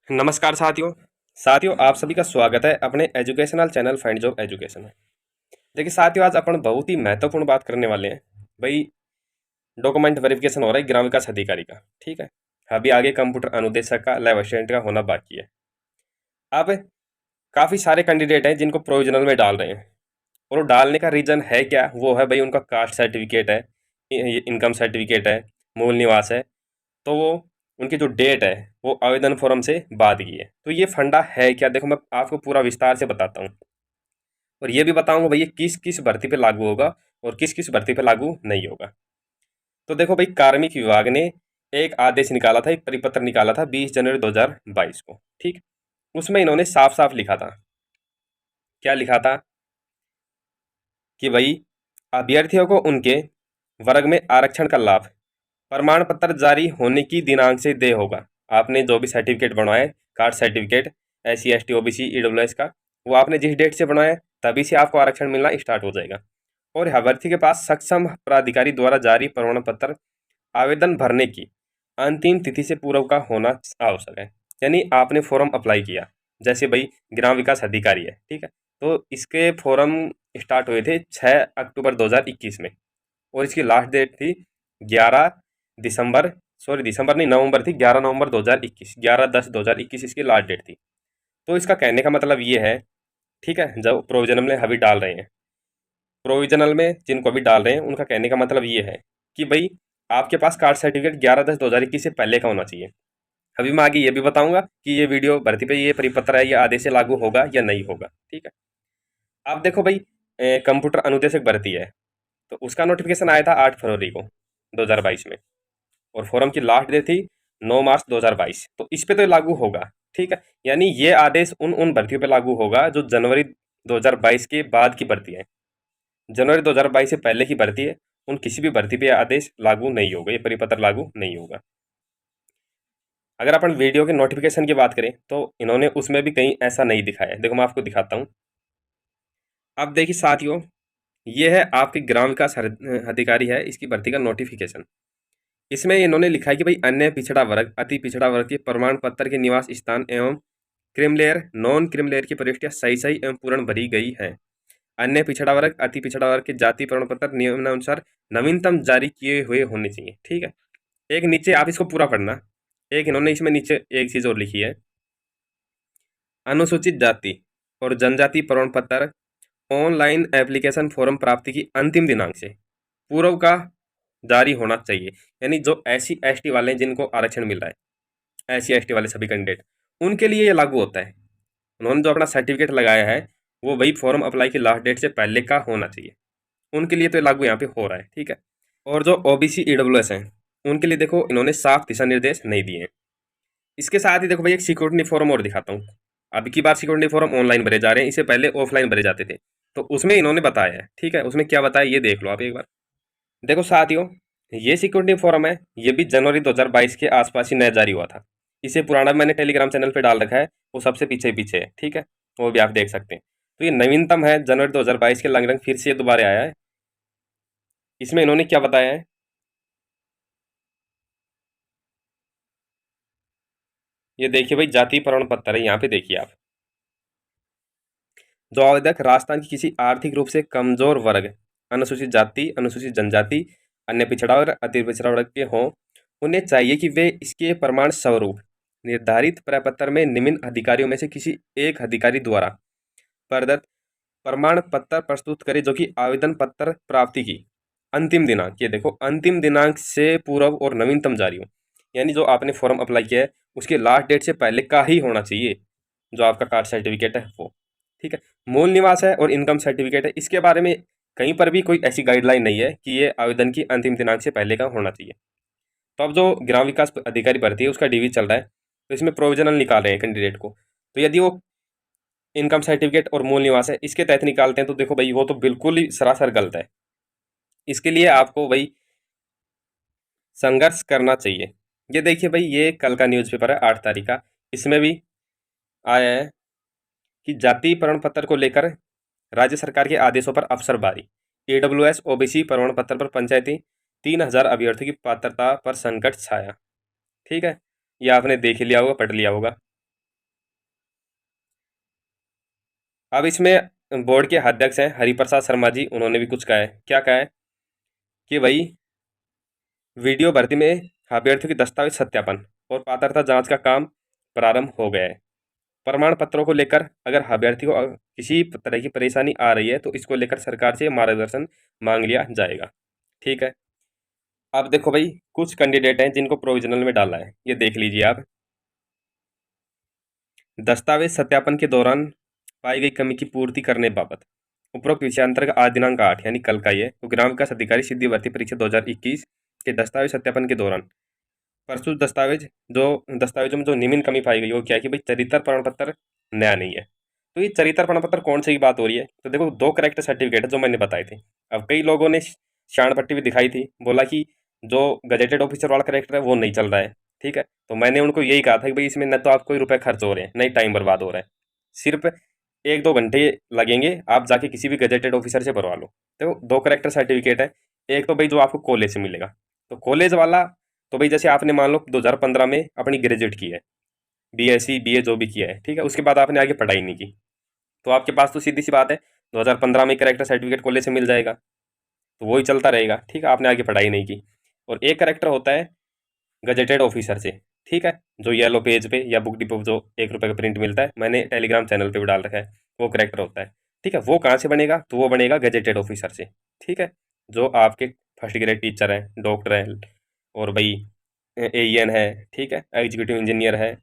नमस्कार साथियों आप सभी का स्वागत है अपने educational channel find job education में। देखिए साथियों, आज अपन बहुत ही महत्वपूर्ण बात करने वाले हैं भाई। डॉक्यूमेंट वेरिफिकेशन हो रहा है ग्राम विकास अधिकारी का। ठीक है, अभी आगे कंप्यूटर अनुदेशक का, लैब असिस्टेंट का होना बाकी है। अब काफ़ी सारे कैंडिडेट हैं जिनको प्रोविजनल में डाल रहे हैं, और वो डालने का रीज़न है क्या? वो है भाई उनका कास्ट सर्टिफिकेट है, इनकम सर्टिफिकेट है, मूल निवास है। तो वो उनकी जो डेट है वो आवेदन फॉर्म से बाद की है। तो ये फंडा है क्या? देखो मैं आपको पूरा विस्तार से बताता हूँ, और ये भी बताऊंगा भाई ये किस किस भर्ती पे लागू होगा और किस किस भर्ती पे लागू नहीं होगा। तो देखो भाई, कार्मिक विभाग ने एक आदेश निकाला था, एक परिपत्र निकाला था 20 जनवरी 2022 को। ठीक, उसमें इन्होंने साफ साफ लिखा था, क्या लिखा था कि भाई अभ्यर्थियों को उनके वर्ग में आरक्षण का लाभ प्रमाण पत्र जारी होने की दिनांक से देय होगा। आपने जो भी सर्टिफिकेट बनवाए, caste certificate, SC ST OBC EWS का, वो आपने जिस डेट से बनवाया तभी से आपको आरक्षण मिलना स्टार्ट हो जाएगा। और अभ्यर्थी के पास सक्षम प्राधिकारी द्वारा जारी प्रमाण पत्र आवेदन भरने की अंतिम तिथि से पूर्व का होना आवश्यक है। यानी आपने फॉर्म अप्लाई किया, जैसे भाई ग्राम विकास अधिकारी है, ठीक है, तो इसके फॉर्म स्टार्ट हुए थे 6 अक्टूबर 2021 में, और इसकी लास्ट डेट थी 11 दिसंबर, सॉरी दिसंबर नहीं, नवंबर थी, 11 नवंबर 2021, 11/10/2021 इसकी लास्ट डेट थी। तो इसका कहने का मतलब ये है, ठीक है, जब प्रोविजनल में अभी डाल रहे हैं, प्रोविजनल में जिनको अभी डाल रहे हैं उनका कहने का मतलब ये है कि भाई आपके पास कास्ट सर्टिफिकेट 11/10/2021 से पहले का होना चाहिए। अभी मैं आगे ये भी बताऊंगा कि ये वीडियो भर्ती पे ये परिपत्र है, ये आदेश से लागू होगा या नहीं होगा। ठीक है, आप देखो भाई, कंप्यूटर अनुदेशक भर्ती है, तो उसका नोटिफिकेशन आया था 8 फरवरी को 2022 में, और फॉर्म की लास्ट डेट थी 9 मार्च 2022। तो इस पे तो लागू होगा। ठीक है, यानी ये आदेश उन उन भर्तियों पे लागू होगा जो जनवरी 2022 के बाद की भर्ती है। जनवरी 2022 से पहले की भर्ती है, उन किसी भी भर्ती पे आदेश लागू नहीं होगा, ये परिपत्र लागू नहीं होगा। अगर अपन वीडियो के नोटिफिकेशन की बात करें तो इन्होंने उसमें भी कहीं ऐसा नहीं दिखाया है। देखो मैं आपको दिखाता हूँ। अब देखिए साथियों, ये है आपके ग्राम विकास अधिकारी है, इसकी भर्ती का नोटिफिकेशन। इसमें इन्होंने लिखा है कि भाई अन्य पिछड़ा वर्ग, अति पिछड़ा वर्ग के प्रमाण पत्र के निवास स्थान एवं क्रिमलेयर, नॉन क्रिमलेयर की प्रविष्टियां सही सही एवं पूर्ण भरी गई है। अन्य पिछड़ा वर्ग, अति पिछड़ा वर्ग के जाति प्रमाण पत्र नियमानुसार नवीनतम जारी किए हुए होने चाहिए। ठीक है, एक नीचे आप इसको पूरा पढ़ना। एक इन्होंने इसमें नीचे एक चीज और लिखी है, अनुसूचित जाति और जनजाति प्रमाण पत्र ऑनलाइन एप्लीकेशन फॉर्म प्राप्ति की अंतिम दिनांक से पूर्व का जारी होना चाहिए। यानी जो SC ST वाले हैं जिनको आरक्षण मिल रहा है, SC ST वाले सभी कैंडिडेट, उनके लिए ये लागू होता है। उन्होंने जो अपना सर्टिफिकेट लगाया है वो वही फॉर्म अप्लाई की लास्ट डेट से पहले का होना चाहिए, उनके लिए तो लागू यहाँ पे हो रहा है। ठीक है, और जो OBC EWS हैं उनके लिए देखो इन्होंने साफ दिशा निर्देश नहीं दिए हैं। इसके साथ ही देखो भाई एक सिक्योरिटी फॉर्म और दिखाता हूँ। अब की बार सिक्योरिटी फॉर्म ऑनलाइन भरे जा रहे हैं, इससे पहले ऑफलाइन भरे जाते थे। तो उसमें इन्होंने बताया है, ठीक है, उसमें क्या बताया ये देख लो आप एक बार। देखो साथियों, ये सिक्योरिटी फॉर्म है, ये भी जनवरी 2022 के आसपास ही नया जारी हुआ था। इसे पुराना मैंने टेलीग्राम चैनल पे डाल रखा है, वो सबसे पीछे पीछे है। ठीक है, वो भी आप देख सकते हैं। तो ये नवीनतम है, जनवरी 2022 के लंग रंग फिर से दोबारा आया है। इसमें इन्होंने क्या बताया है, ये देखिए भाई, जाति प्रमाण पत्र है, यहाँ पे देखिए आप। जो आवेदक राजस्थान की किसी आर्थिक रूप से कमजोर वर्ग, अनुसूचित जाति, अनुसूचित जनजाति, अन्य पिछड़ा और अति पिछड़ा वर्ग के हों, उन्हें चाहिए कि वे इसके प्रमाण स्वरूप निर्धारित प्रपत्र में निम्न अधिकारियों में से किसी एक अधिकारी द्वारा प्रदत्त प्रमाण पत्र प्रस्तुत करें, जो कि आवेदन पत्र प्राप्ति की अंतिम दिनांक, ये देखो अंतिम दिनांक से पूर्व और नवीनतम जारी हो। यानी जो आपने फॉर्म अप्लाई किया है उसके लास्ट डेट से पहले का ही होना चाहिए, जो आपका कास्ट सर्टिफिकेट है वो। ठीक है, मूल निवास है और इनकम सर्टिफिकेट है, इसके बारे में कहीं पर भी कोई ऐसी गाइडलाइन नहीं है कि ये आवेदन की अंतिम दिनांक से पहले का होना चाहिए। तो अब जो ग्राम विकास अधिकारी भर्ती है उसका DV चल रहा है, तो इसमें प्रोविजनल निकाल रहे हैं कैंडिडेट को। तो यदि वो इनकम सर्टिफिकेट और मूल निवास है इसके तहत निकालते हैं तो देखो भाई वो तो बिल्कुल ही सरासर गलत है। इसके लिए आपको भाई संघर्ष करना चाहिए। ये देखिए भाई, ये कल का न्यूज़पेपर है 8 तारीख का, इसमें भी आया है कि जाति प्रमाण पत्र को लेकर राज्य सरकार के आदेशों पर अफसरबारी, EWS OBC प्रमाण पत्र पर पंचायती 3000 अभ्यर्थियों की पात्रता पर संकट छाया। ठीक है, ये आपने देख लिया होगा, पढ़ लिया होगा। अब इसमें बोर्ड के अध्यक्ष हैं हरिप्रसाद शर्मा जी, उन्होंने भी कुछ कहा है। क्या कहा है कि भाई वीडियो भर्ती में अभ्यर्थियों की दस्तावेज सत्यापन और पात्रता जांच का काम प्रारंभ हो गया है। प्रमाण पत्रों को लेकर अगर अभ्यर्थी को किसी तरह की परेशानी आ रही है तो इसको लेकर सरकार से मार्गदर्शन मांग लिया जाएगा। ठीक है। अब देखो भाई, कुछ कैंडिडेट हैं जिनको प्रोविजनल में डाला है, ये देख लीजिए आप। दस्तावेज सत्यापन के दौरान पाई गई कमी की पूर्ति करने बाबत उपरोक्त विषयांतर का आज दिनांक 8 यानी कल का ये तो ग्राम विकास अधिकारी सिद्धि भर्ती परीक्षा 2021 के दस्तावेज सत्यापन के दौरान प्रस्तुत दस्तावेजों में जो निम्न कमी पाई गई वो क्या है कि भाई चरित्र प्रमाण पत्र नया नहीं है। तो ये चरित्र प्रमाण पत्र कौन सी बात हो रही है? तो देखो, 2 करेक्टर सर्टिफिकेट है जो मैंने बताए थे। अब कई लोगों ने शाण पट्टी भी दिखाई थी, बोला कि जो गजेटेड ऑफिसर वाला करेक्टर है वो नहीं चल रहा है। ठीक है, तो मैंने उनको यही कहा था कि भाई इसमें न तो आप कोई रुपए खर्च हो रहे हैं, नहीं टाइम बर्बाद हो रहा है। सिर्फ 1-2 घंटे लगेंगे, आप जाके किसी भी गजेटेड ऑफिसर से भरवा लो। देखो, 2 करेक्टर सर्टिफिकेट है। एक तो भाई जो आपको कॉलेज से मिलेगा, तो कॉलेज वाला तो भाई जैसे आपने मान लो 2015 में अपनी ग्रेजुएट की है, बीएससी बीए जो भी किया है, ठीक है, उसके बाद आपने आगे पढ़ाई नहीं की, तो आपके पास तो सीधी सी बात है 2015 में करेक्टर सर्टिफिकेट कॉलेज से मिल जाएगा, तो वही चलता रहेगा। ठीक है, आपने आगे पढ़ाई नहीं की। और एक करेक्टर होता है गजेटेड ऑफिसर से, ठीक है, जो येलो पेज पे या बुक डिपो जो 1 रुपये का प्रिंट मिलता है, मैंने टेलीग्राम चैनल पे भी डाल रखा है, वो करेक्टर होता है। ठीक है, वो कहाँ से बनेगा? तो वो बनेगा गजेटेड ऑफिसर से। ठीक है, जो आपके फर्स्ट ग्रेड टीचर हैं, डॉक्टर हैं, और भाई एईएन है, ठीक है, एग्जीक्यूटिव इंजीनियर है,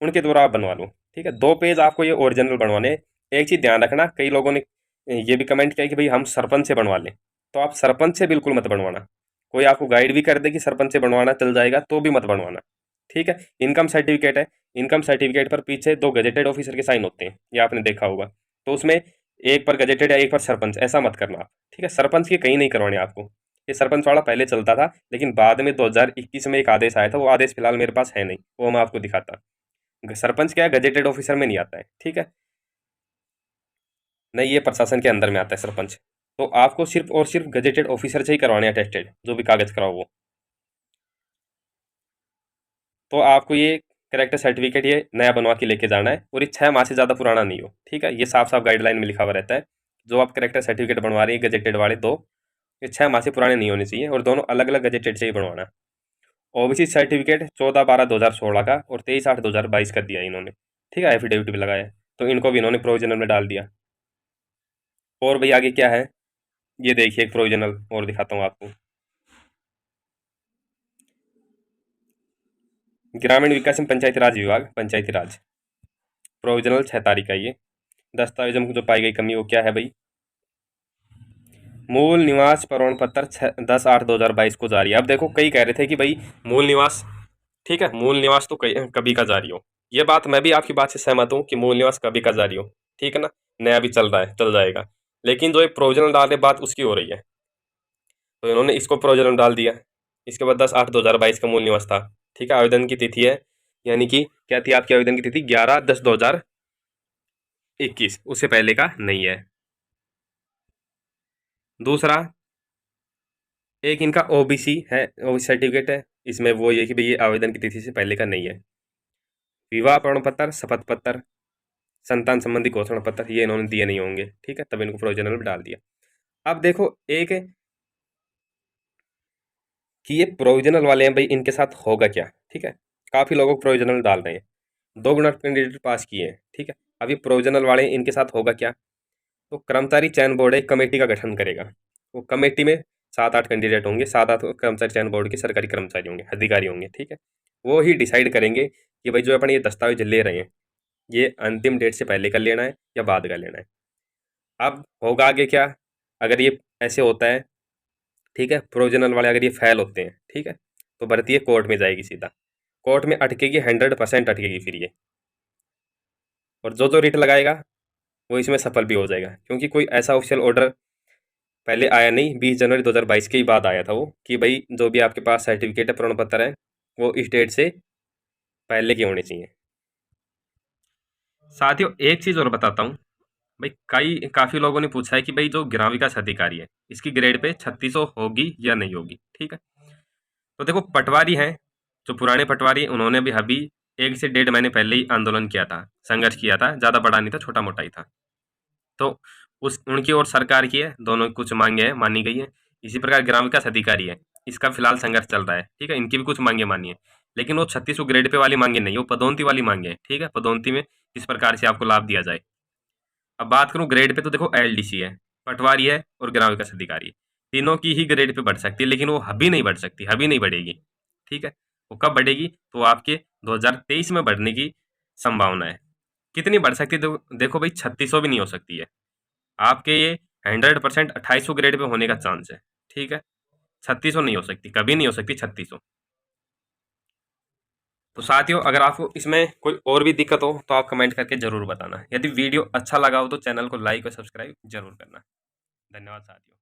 उनके द्वारा आप बनवा लो। ठीक है, 2 पेज आपको ये ओरिजिनल बनवाने। एक चीज़ ध्यान रखना, कई लोगों ने ये भी कमेंट किया कि भाई हम सरपंच से बनवा लें, तो आप सरपंच से बिल्कुल मत बनवाना। कोई आपको गाइड भी कर दे कि सरपंच से बनवाना चल जाएगा तो भी मत बनवाना। ठीक है, इनकम सर्टिफिकेट है, इनकम सर्टिफिकेट पर पीछे 2 गजेटेड ऑफिसर के साइन होते हैं, ये आपने देखा होगा। तो उसमें एक पर गजेटेड या एक पर सरपंच, ऐसा मत करना आप। ठीक है, सरपंच के कहीं नहीं करवाने आपको। ये सरपंच वाला पहले चलता था, लेकिन बाद में 2021 में एक आदेश आया था, वो आदेश फिलहाल मेरे पास है नहीं, वो मैं आपको दिखाता। सरपंच क्या है, गजेटेड ऑफिसर में नहीं आता है। ठीक है, नहीं, ये प्रशासन के अंदर में आता है सरपंच। तो आपको सिर्फ और सिर्फ गजेटेड ऑफिसर से ही करवाने हैं अटेस्टेड, जो भी कागज कराओ वो। तो आपको ये करेक्टर सर्टिफिकेट ये नया बनवा के लेके जाना है, और ये 6 माह से ज़्यादा पुराना नहीं हो। ठीक है, ये साफ साफ गाइडलाइन में लिखा हुआ रहता है। जो आप करेक्टर सर्टिफिकेट बनवा रहे हैं गजेटेड वाले दो, ये 6 माह से पुराने नहीं होने चाहिए, और दोनों अलग अलग गजेटेड से ही बनवाना। ओबीसी सर्टिफिकेट 14/12/2016 का और 23/8/2022 का दिया इन्होंने। ठीक है, एफिडेविट भी लगाया है, तो इनको भी इन्होंने प्रोविजनल में डाल दिया। और भाई आगे क्या है, ये देखिए एक प्रोविजनल और दिखाता हूँ आपको। ग्रामीण विकास एवं पंचायती राज विभाग, पंचायती राज, प्रोविजनल 6 तारीख का ये। दस्तावेजों में जो पाई गई कमी वो क्या है भाई? मूल निवास प्रमाण पत्र 10/8/2022 को जारी है। अब देखो, कई कह रहे थे कि भाई मूल निवास, ठीक है, मूल निवास तो कभी का जारी हो। ये बात मैं भी आपकी बात से सहमत हूँ कि मूल निवास कभी का जारी हो। ठीक है ना, नया भी चल रहा है, चल जाएगा। लेकिन जो एक प्रोविजनल डाल रहे, बात उसकी हो रही है, तो इन्होंने इसको प्रोविजनल डाल दिया। इसके बाद 10/8/2022 का मूल निवास था। ठीक है, आवेदन की तिथि है, यानी कि क्या थी आपकी आवेदन की तिथि? 11/10/2021, उससे पहले का नहीं है। दूसरा, एक इनका ओबीसी है, ओबीसी सर्टिफिकेट है, इसमें वो ये कि भाई ये आवेदन की तिथि से पहले का नहीं है। विवाह प्रमाण पत्र, शपथ पत्र, संतान संबंधी घोषणा पत्र, ये इन्होंने दिए नहीं होंगे। ठीक है, तब इनको प्रोविजनल में डाल दिया। अब देखो, एक कि ये प्रोविजनल वाले हैं भाई, इनके साथ होगा क्या? ठीक है, काफ़ी लोगों को प्रोविजनल डाल रहे हैं, 2 गुना कैंडिडेट पास किए हैं। ठीक है, अब ये प्रोविजनल वाले हैं, इनके साथ होगा क्या? तो कर्मचारी चयन बोर्ड एक कमेटी का गठन करेगा। वो कमेटी में 7-8 कैंडिडेट होंगे, 7-8 कर्मचारी चयन बोर्ड के सरकारी कर्मचारी होंगे, अधिकारी होंगे। ठीक है, वो ही डिसाइड करेंगे कि भाई जो अपन ये दस्तावेज ले रहे हैं, ये अंतिम डेट से पहले का लेना है या बाद का लेना है। अब होगा आगे क्या, अगर ये ऐसे होता है, ठीक है, प्रोविजनल वाले अगर ये फेल होते हैं, ठीक है, तो भर्ती ये कोर्ट में जाएगी सीधा, कोर्ट में अटकेगी, 100% अटकेगी फिर ये। और जो जो रिट लगाएगा वो इसमें सफल भी हो जाएगा, क्योंकि कोई ऐसा ऑफिशियल ऑर्डर पहले आया नहीं। 20 जनवरी 2022 के ही बाद आया था वो, कि भाई जो भी आपके पास सर्टिफिकेट है, प्रमाण पत्र है, वो इस डेट से पहले के होने चाहिए। साथियों, एक चीज़ और बताता हूँ भाई, काफ़ी लोगों ने पूछा है कि भाई जो ग्राम विकास अधिकारी है, इसकी ग्रेड पे 3600 होगी या नहीं होगी। ठीक है, तो देखो, पटवारी हैं, जो पुराने पटवारी हैं, उन्होंने भी अभी 1 से 1.5 महीने पहले ही आंदोलन किया था, संघर्ष किया था, ज़्यादा बड़ा नहीं था, छोटा मोटा ही था। तो उस उनकी और सरकार की है, दोनों की कुछ मांगे हैं मानी गई है। इसी प्रकार ग्राम विकास अधिकारी है, इसका फिलहाल संघर्ष चल रहा है, ठीक है। इनकी भी कुछ मांगे मानी है, लेकिन वो 3600 ग्रेड पे वाली मांगे नहीं, वो पदोन्नति वाली मांगे हैं, ठीक है। पदोन्नति में किस प्रकार से आपको लाभ दिया जाए। अब बात करूं ग्रेड पे, तो देखो एलडीसी है, पटवारी है और ग्राम विकास अधिकारी, तीनों की ही ग्रेड पे बढ़ सकती है, लेकिन वो अभी नहीं बढ़ सकती, अभी नहीं बढ़ेगी, ठीक है। वो कब बढ़ेगी, तो आपके 2023 में बढ़ने की संभावना है। कितनी बढ़ सकती है, देखो भाई 3600 भी नहीं हो सकती है आपके, ये 100% 2800 ग्रेड पे होने का चांस है, ठीक है। 3600 नहीं हो सकती, कभी नहीं हो सकती 3600। तो साथियों, अगर आपको इसमें कोई और भी दिक्कत हो तो आप कमेंट करके जरूर बताना। यदि वीडियो अच्छा लगा हो तो चैनल को लाइक और सब्सक्राइब जरूर करना। धन्यवाद साथियों।